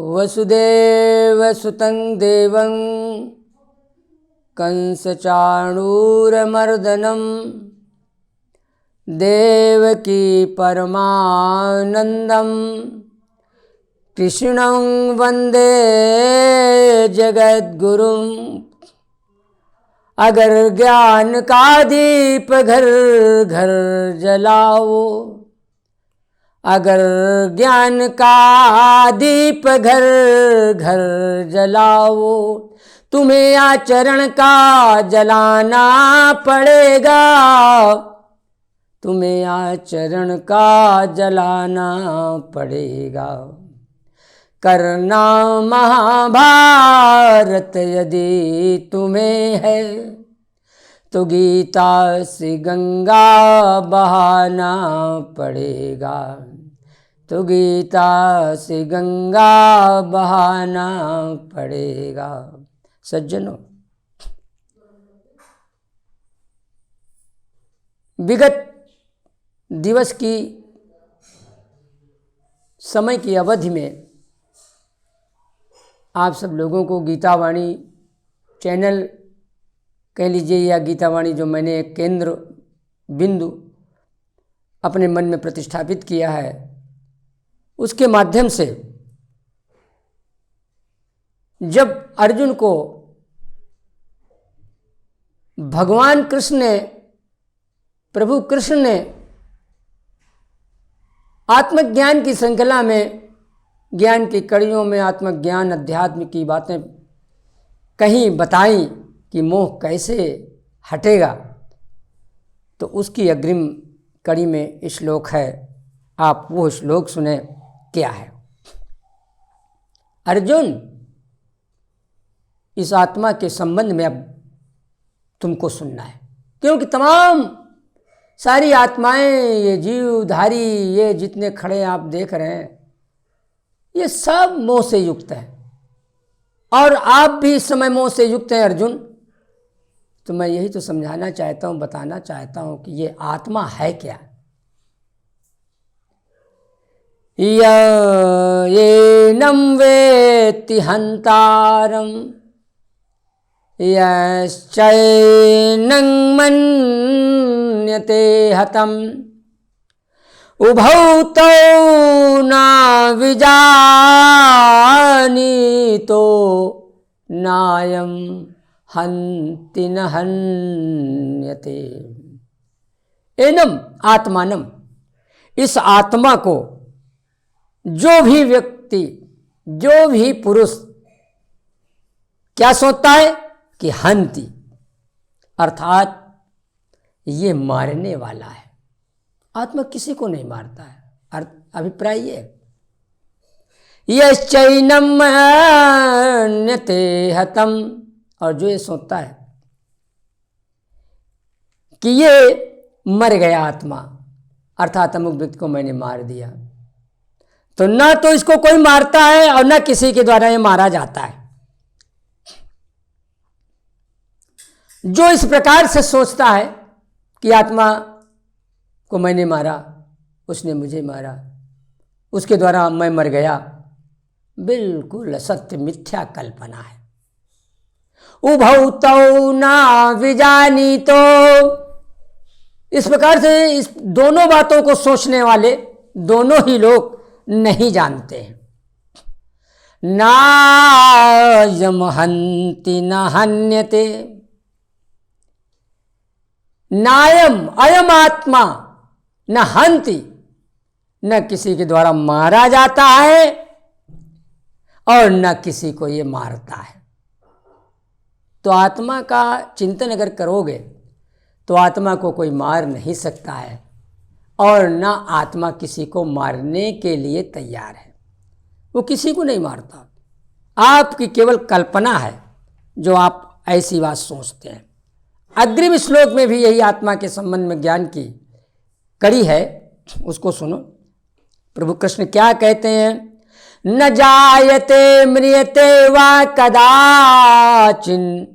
वसुदेवसुतं देवं कंसचाणूरमर्दनं देवकी परमानंदं कृष्णं वंदे जगद्गुरुं। अगर ज्ञान का दीप घर घर जलाओ, अगर ज्ञान का दीप घर घर जलाओ, तुम्हें आचरण का जलाना पड़ेगा, तुम्हें आचरण का जलाना पड़ेगा। करना महाभारत यदि तुम्हें है, तो गीता से गंगा बहाना पड़ेगा, तो गीता से गंगा बहाना पड़ेगा। सज्जनों, विगत दिवस की समय की अवधि में आप सब लोगों को गीतावाणी चैनल कह लीजिए या गीतावाणी जो मैंने एक केंद्र बिंदु अपने मन में प्रतिष्ठापित किया है, उसके माध्यम से जब अर्जुन को भगवान कृष्ण ने, प्रभु कृष्ण ने आत्मज्ञान की श्रृंखला में, ज्ञान की कड़ियों में आत्मज्ञान अध्यात्म की बातें कहीं बताई कि मोह कैसे हटेगा, तो उसकी अग्रिम कड़ी में श्लोक है। आप वो श्लोक सुने। क्या है? अर्जुन, इस आत्मा के संबंध में अब तुमको सुनना है, क्योंकि तमाम सारी आत्माएं, ये जीवधारी, ये जितने खड़े आप देख रहे हैं, ये सब मोह से युक्त है और आप भी इस समय मोह से युक्त हैं अर्जुन। तो मैं यही तो समझाना चाहता हूं, बताना चाहता हूं कि ये आत्मा है क्या। येनं वेत्ति हन्तारं यश्चैनं मन्यते हतम् उभौ तौ न विजानीतो नायं हन्ति न हन्यते। एनम आत्मानम, इस आत्मा को जो भी व्यक्ति, जो भी पुरुष क्या सोचता है कि हन्ति, अर्थात ये मारने वाला है। आत्मा किसी को नहीं मारता है। अभिप्राय ये, यश्चैनं मन्यते हतम, और जो ये सोचता है कि ये मर गया आत्मा, अर्थात अमुक व्यक्ति को मैंने मार दिया, तो ना तो इसको कोई मारता है और ना किसी के द्वारा ये मारा जाता है। जो इस प्रकार से सोचता है कि आत्मा को मैंने मारा, उसने मुझे मारा, उसके द्वारा मैं मर गया, बिल्कुल असत्य मिथ्या कल्पना है। उभौ तौ न विजानीतो, इस प्रकार से इस दोनों बातों को सोचने वाले दोनों ही लोग नहीं जानते हैं। नायं हन्ति न हन्यते, नायम अयम आत्मा न हन्ति, न किसी के द्वारा मारा जाता है और न किसी को ये मारता है। तो आत्मा का चिंतन अगर करोगे तो आत्मा को कोई मार नहीं सकता है और न आत्मा किसी को मारने के लिए तैयार है। वो किसी को नहीं मारता, आपकी केवल कल्पना है जो आप ऐसी बात सोचते हैं। अग्रिम श्लोक में भी यही आत्मा के संबंध में ज्ञान की कड़ी है, उसको सुनो। प्रभु कृष्ण क्या कहते हैं? न जायते म्रियते वा कदाचिन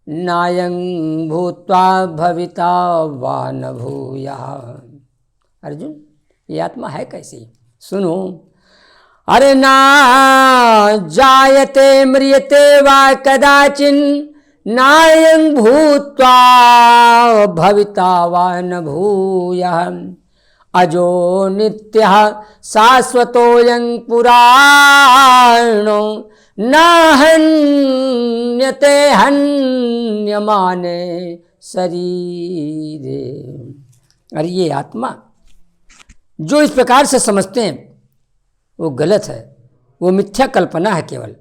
नायं भूत्वा भविता वा न भूयात्। अर्जुन, ये आत्मा है कैसी? सुनो, अरे ना जायते म्रियते वा कदाचिन नायं भूत्वा भविता वा न भूयः अजो नित्यः शाश्वतोऽयं पुराणो न हन्यते हन्यमाने शरीरे। अरे ये आत्मा जो इस प्रकार से समझते हैं वो गलत है, वो मिथ्या कल्पना है, केवल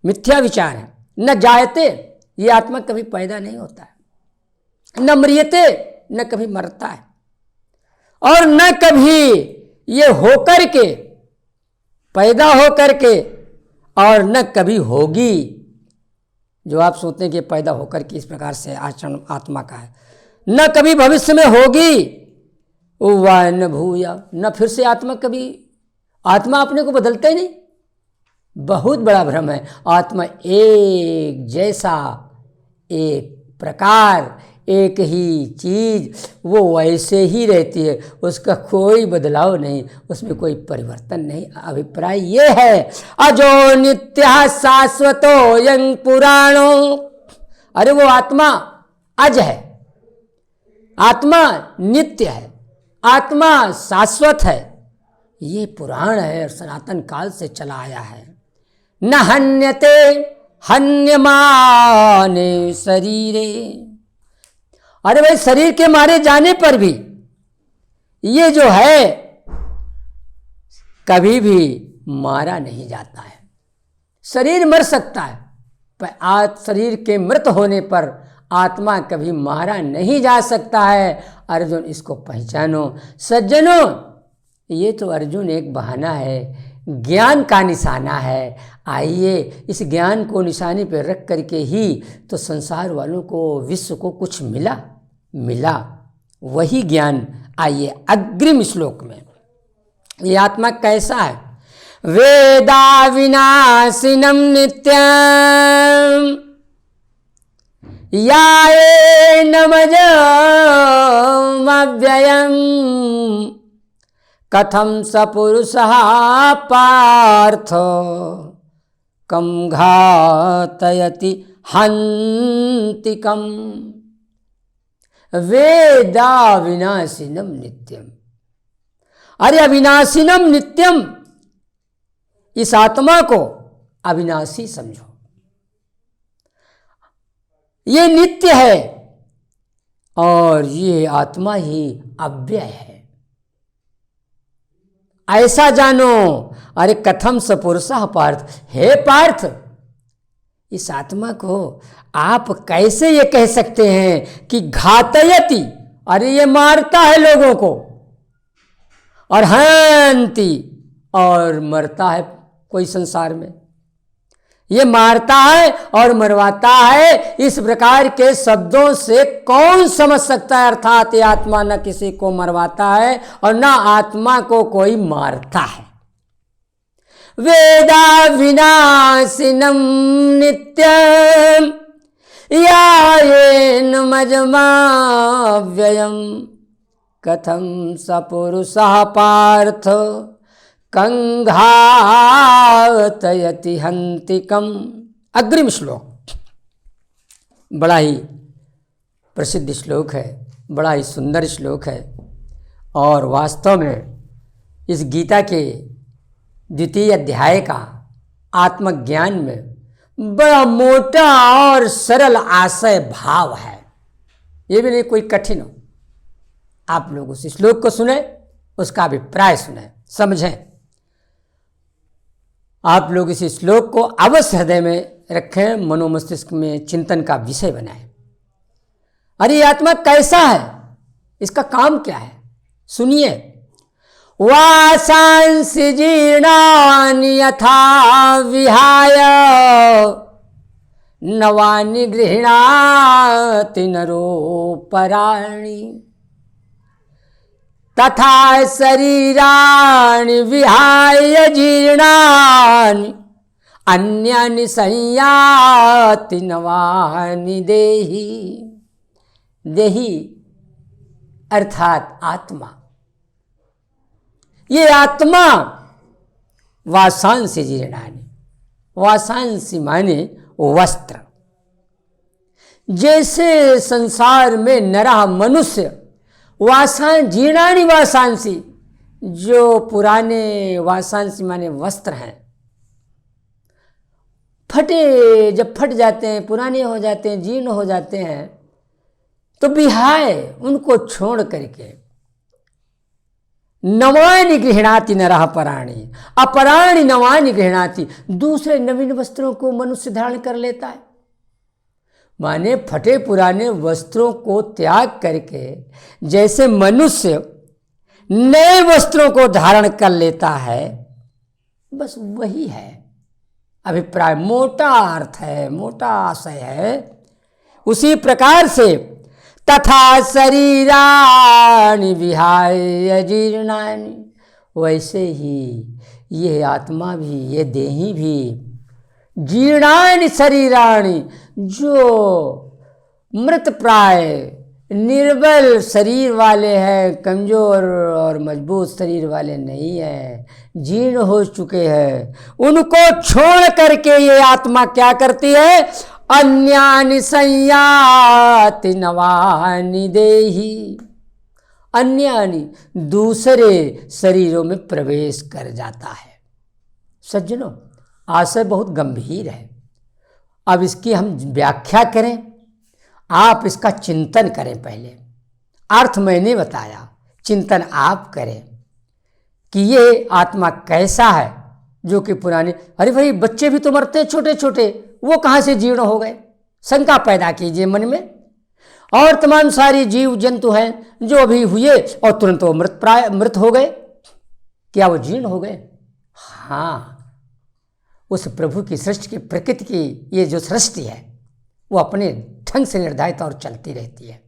मिथ्या विचार है। न जायते, ये आत्मा कभी पैदा नहीं होता है, न मृयते, न कभी मरता है, और न कभी ये होकर के, पैदा होकर के, और न कभी होगी। जो आप सोचते हैं कि पैदा होकर के इस प्रकार से आचरण आत्मा का है, न कभी भविष्य में होगी। वह न भूया, न फिर से आत्मा कभी, आत्मा अपने को बदलता ही नहीं। बहुत बड़ा भ्रम है। आत्मा एक जैसा, एक प्रकार, एक ही चीज, वो वैसे ही रहती है, उसका कोई बदलाव नहीं, उसमें कोई परिवर्तन नहीं। अभिप्राय ये है, अजो नित्य शाश्वतो यं पुराणो। अरे वो आत्मा अज है, आत्मा नित्य है, आत्मा शाश्वत है, ये पुराण है और सनातन काल से चला आया है। न हन्यते हन्यमाने शरीरे। अरे भाई, शरीर के मारे जाने पर भी ये जो है कभी भी मारा नहीं जाता है। शरीर मर सकता है पर आज शरीर के मृत होने पर आत्मा कभी मारा नहीं जा सकता है। अर्जुन, इसको पहचानो। सज्जनों, ये तो अर्जुन एक बहाना है, ज्ञान का निशाना है। आइए इस ज्ञान को निशाने पर रख करके ही तो संसार वालों को, विश्व को कुछ मिला वही ज्ञान। आइए अग्रिम श्लोक में ये आत्मा कैसा है। वेदा विनाशिनम नित्यम यायेनमजमव्ययम् कथम स पुरुषः पार्थ कं घातयति हन्तिकम्। वेदा विनाशिनम नित्यम। अरे अविनाशिनम नित्यम, इस आत्मा को अविनाशी समझो। ये नित्य है और ये आत्मा ही अव्यय है, ऐसा जानो। अरे कथम स पुरुषः पार्थ, हे पार्थ, इस आत्मा को आप कैसे ये कह सकते हैं कि घातयति, अरे ये मारता है लोगों को, और हन्ति, और मरता है कोई संसार में, ये मारता है और मरवाता है। इस प्रकार के शब्दों से कौन समझ सकता है? अर्थात ये आत्मा न किसी को मरवाता है और न आत्मा को कोई मारता है। वेदा विनाशिनम नित्यम यायेनमजमव्ययम् कथम स पुरुषः पार्थ कं घातयति हन्तिकम्। अग्रिम श्लोक बड़ा ही प्रसिद्ध श्लोक है, बड़ा ही सुंदर श्लोक है, और वास्तव में इस गीता के द्वितीय अध्याय का आत्मज्ञान में बड़ा मोटा और सरल आशय भाव है। ये भी नहीं कोई कठिन हो। आप लोग उस श्लोक को सुने, उसका अभिप्राय सुने, समझें। आप लोग इस श्लोक को अवश्य हृदय में रखें, मनोमस्तिष्क में चिंतन का विषय बनाएं। अरे ये आत्मा कैसा है, इसका काम क्या है, सुनिए। वासांसि जीर्णानि यथा विहाय नवानि गृह्णाति नरोपराणि तथा शरीराणि विहाय जीर्णानि अन्यानि संयाति नवानि देहि। देहि अर्थात आत्मा। ये आत्मा वासांसी जीर्णानि, वासांसी माने वस्त्र। जैसे संसार में नरः मनुष्य वासां जीर्णानि वासांसी, जो पुराने वासांसी माने वस्त्र हैं, फटे, जब फट जाते हैं, पुराने हो जाते हैं, जीर्ण हो जाते हैं, तो विहाय उनको छोड़ करके नवानि गृह्णाति नरः पराणि, अपराणि नवानि गृह्णाति, दूसरे नवीन वस्त्रों को मनुष्य धारण कर लेता है। माने फटे पुराने वस्त्रों को त्याग करके जैसे मनुष्य नए वस्त्रों को धारण कर लेता है, बस वही है अभिप्राय। मोटा अर्थ है, मोटा आशय है। उसी प्रकार से तथा शरीराणि विहाय जीर्णानि, वैसे ही ये आत्मा भी, ये देही भी, जीर्णानि शरीराणि, जो मृत प्राय निर्बल शरीर वाले हैं, कमजोर और मजबूत शरीर वाले नहीं है, जीर्ण हो चुके हैं, उनको छोड़ करके ये आत्मा क्या करती है? अन्यानि संयाति नवानि देहि, अन्यानि दूसरे शरीरों में प्रवेश कर जाता है। सज्जनों, आशय बहुत गंभीर है। अब इसकी हम व्याख्या करें, आप इसका चिंतन करें। पहले अर्थ मैंने बताया, चिंतन आप करें कि ये आत्मा कैसा है जो कि पुराने, अरे भाई बच्चे भी तो मरते हैं छोटे छोटे, वो कहाँ से जीर्ण हो गए? शंका पैदा कीजिए मन में। और तमाम सारी जीव जंतु हैं जो अभी हुए और तुरंत वो मृत हो गए, क्या वो जीर्ण हो गए? हाँ, उस प्रभु की सृष्टि की, प्रकृति की ये जो सृष्टि है वो अपने ढंग से निर्धारित और चलती रहती है।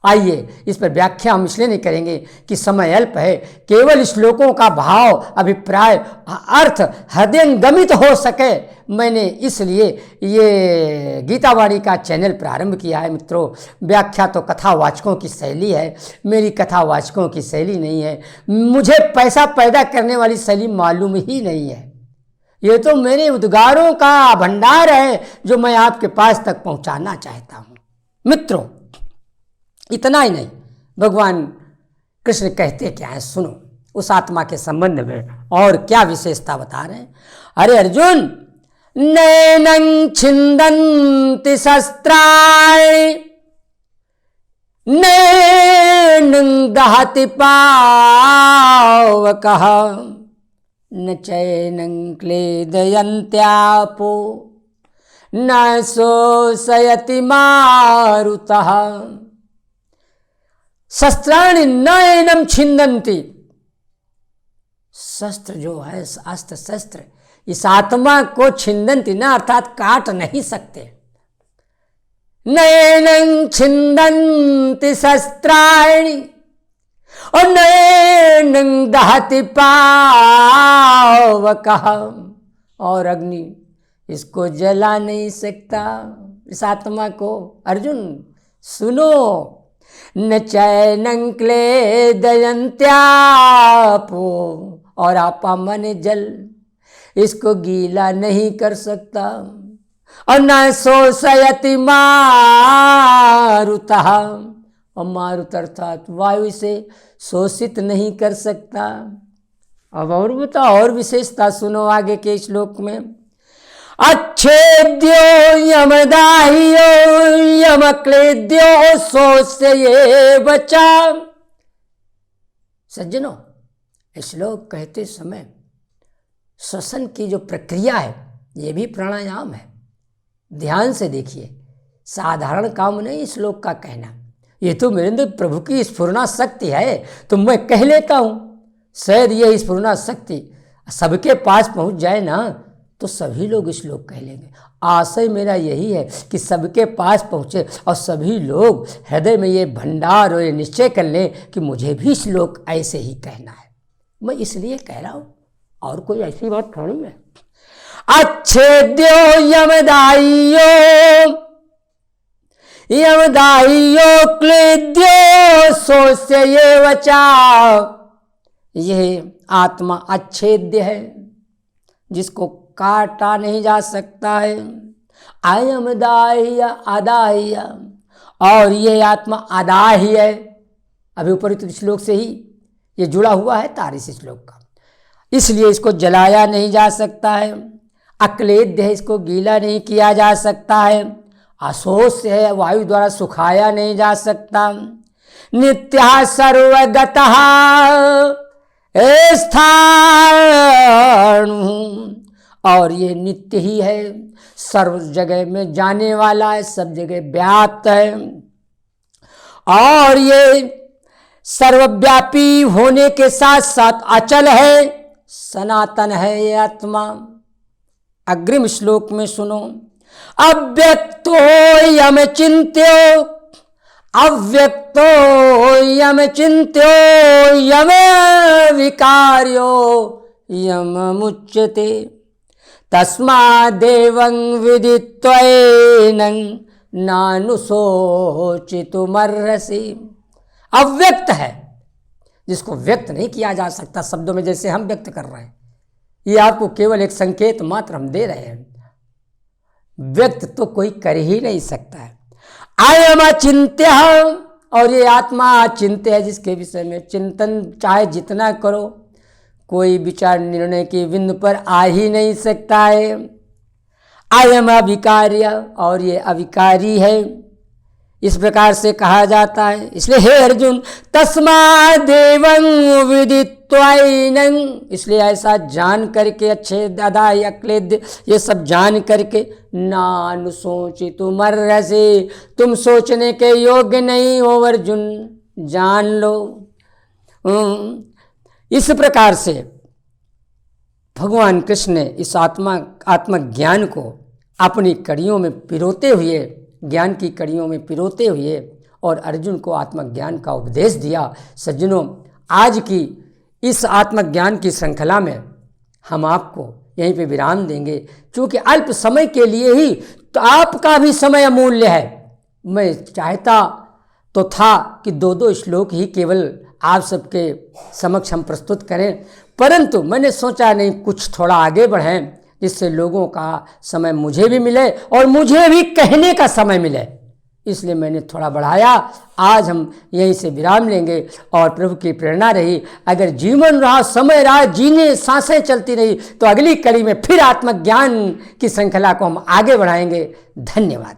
आइए इस पर व्याख्या हम इसलिए नहीं करेंगे कि समय अल्प है, केवल श्लोकों का भाव, अभिप्राय, अर्थ हृदयंगमित हो सके, मैंने इसलिए ये गीतावाणी का चैनल प्रारंभ किया है। मित्रों, व्याख्या तो कथावाचकों की शैली है, मेरी कथावाचकों की शैली नहीं है। मुझे पैसा पैदा करने वाली शैली मालूम ही नहीं है। ये तो मेरे उद्गारों का भंडार है जो मैं आपके पास तक पहुंचाना चाहता हूं। मित्रों, इतना ही नहीं, भगवान कृष्ण कहते क्या है सुनो, उस आत्मा के संबंध में और क्या विशेषता बता रहे हैं। अरे अर्जुन, नैनं छिन्दन्ति शस्त्राणि नैनं दहति पावकः न चैनं क्लेदयन्त्यापो न शोषयति मारुतः। शस्त्राणि नैनं छिन्दन्ति, शस्त्र जो है, अस्त्र शस्त्र इस आत्मा को छिन्दन्ति न, अर्थात काट नहीं सकते। नैनं छिन्दन्ति शस्त्राणि और नैनं दहति पावकः, और अग्नि इसको जला नहीं सकता इस आत्मा को। अर्जुन सुनो, न चैनं क्लेदयन्त्यापो, और आपा मन जल इसको गीला नहीं कर सकता, और न शोषयति मारुतः, और मारुत अर्थात वायु से शोषित नहीं कर सकता। अब और बताओ, और विशेषता सुनो आगे के श्लोक में। अच्छेद्यो यमदाह्यो यमक्लेद्यो शोष्येव च। सज्जनों, श्लोक कहते समय श्वसन की जो प्रक्रिया है ये भी प्राणायाम है। ध्यान से देखिए, साधारण काम नहीं श्लोक का कहना। ये तो मेरे अंदर प्रभु की स्फुरना शक्ति है तो मैं कह लेता हूँ। शायद ये स्फुरना शक्ति सबके पास पहुँच जाए ना तो सभी लोग श्लोक कह लेंगे। आशय मेरा यही है कि सबके पास पहुँचे और सभी लोग हृदय में ये भंडार और ये निश्चय कर लें कि मुझे भी श्लोक ऐसे ही कहना है। मैं इसलिए कह रहा हूँ, और कोई ऐसी बात थोड़ी है। अच्छेद्यो यमदाह्यो यमदाह्यो क्लेद्यो शोष्येव च। यह आत्मा अच्छेद्य है, जिसको काटा नहीं जा सकता है। अयम दाह्य अदाह्य, और ये आत्मा अदाह्य है। अभी ऊपर श्लोक से ही ये जुड़ा हुआ है तार इस श्लोक का, इसलिए इसको जलाया नहीं जा सकता है। अक्लेद्य है, इसको गीला नहीं किया जा सकता है। अशोष है, वायु द्वारा सुखाया नहीं जा सकता। नित्य सर्वगतः स्थाणु, और ये नित्य ही है, सर्व जगह में जाने वाला है, सब जगह व्याप्त है, और ये सर्वव्यापी होने के साथ साथ अचल है, सनातन है ये आत्मा। अग्रिम श्लोक में सुनो, अव्यक्तो यम चिंत्यो, अव्यक्तो यम चिंत्यो यम विकार्यो यम मुच्यते, तस्मादेवं विदित्वैनं नानुशोचितुमर्हसि। अव्यक्त है, जिसको व्यक्त नहीं किया जा सकता शब्दों में, जैसे हम व्यक्त कर रहे हैं। ये आपको केवल एक संकेत मात्र हम दे रहे हैं, व्यक्त तो कोई कर ही नहीं सकता है। अयम अचिंत्य, और ये आत्मा अचिंत्य है, जिसके विषय में चिंतन चाहे जितना करो कोई विचार निर्णय की बिंदु पर आ ही नहीं सकता है। अयम अविकार्य, और ये अविकारी है, इस प्रकार से कहा जाता है। इसलिए हे अर्जुन, तस्मादेवं विदित्वैनं, इसलिए ऐसा जान करके, अच्छे दादा अक्लेद्य ये सब जान करके, नानुशोचितुमर्हसि, तुम सोचने के योग्य नहीं हो अर्जुन, जान लो। इस प्रकार से भगवान कृष्ण ने इस आत्मज्ञान को अपनी कड़ियों में पिरोते हुए, ज्ञान की कड़ियों में पिरोते हुए, और अर्जुन को आत्मज्ञान का उपदेश दिया। सज्जनों, आज की इस आत्मज्ञान की श्रृंखला में हम आपको यहीं पे विराम देंगे, क्योंकि अल्प समय के लिए ही तो आपका भी समय अमूल्य है। मैं चाहता तो था कि 2-2 श्लोक ही केवल आप सबके समक्ष हम प्रस्तुत करें, परंतु मैंने सोचा नहीं, कुछ थोड़ा आगे बढ़ें, जिससे लोगों का समय मुझे भी मिले और मुझे भी कहने का समय मिले, इसलिए मैंने थोड़ा बढ़ाया। आज हम यहीं से विराम लेंगे, और प्रभु की प्रेरणा रही, अगर जीवन रहा, समय रहा, जीने सांसें चलती रही, तो अगली कड़ी में फिर आत्मज्ञान की श्रृंखला को हम आगे बढ़ाएंगे। धन्यवाद।